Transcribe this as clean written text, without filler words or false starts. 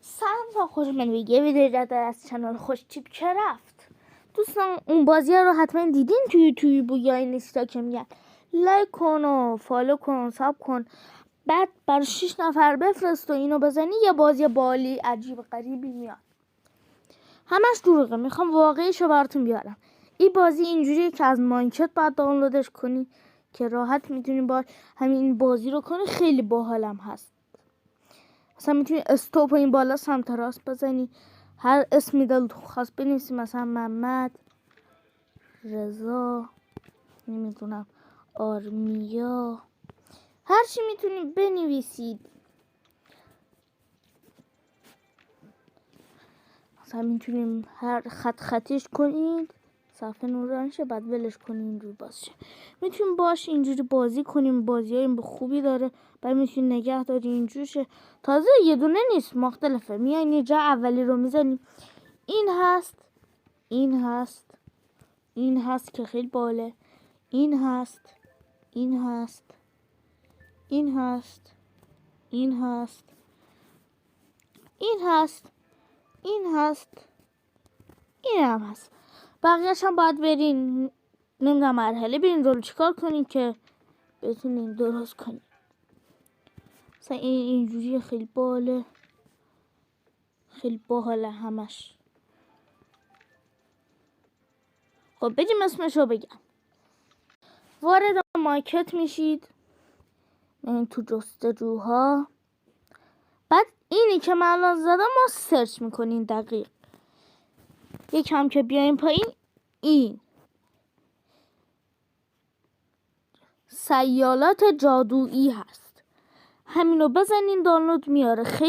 سلام تا خوش من یه ویدیو جدید از کانال خوش چیپ که رفت. دوستان اون بازی رو حتما دیدین توی یا اینستا که میگن لایک کن و فالو کن ساب کن، بعد برای 6 نفر بفرست و اینو بزنی یه بازی بالی عجیب غریبی میاد. همش دروغه، میخوام واقعیشو براتون بیارم. این بازی اینجوریه که از ماینکرافت باید دانلودش کنی که راحت میتونی با همین بازی رو کنی. خیلی باحالم هست. مثلا میتونی استوپ این بالا سمت راست بزنی، هر اسمی دلت خواست بنویسی، مثلا محمد، رضا، نمیدونم، آرمیا، هر چی میتونی بنویسید. مثلا میتونیم هر خطیش کنید صفحه نورانی شه، بعد ولش کنیم رو باز شه. میتونیم باش اینجوری بازی کنیم، بازی های خوبی داره، بعد میتونیم نگه داری اینجوری شه. تازه یه دونه نیست، مختلفه. میاین یه جا اولی رو میزنیم، این هست، این هست، این هست که خیلی باله، این هست، این هست، این هست، این هست، این هست، این هست، این هم هست. بقیه‌اش هم باید برین نمیدونم مرحله برین رول چیکار کنین که بتونین درست کنین. مثلا اینجوری خیلی باله، خیلی باحاله همش. خب بریم اسمشو بگم. وارد مارکت میشید، این تو جستجوها، بعد اینی که من الان زدم ما سرچ میکنین دقیق. یکم که بیاین پایین، این سیالات جادویی هست، همینو بزنین دانلود میاره. خیلی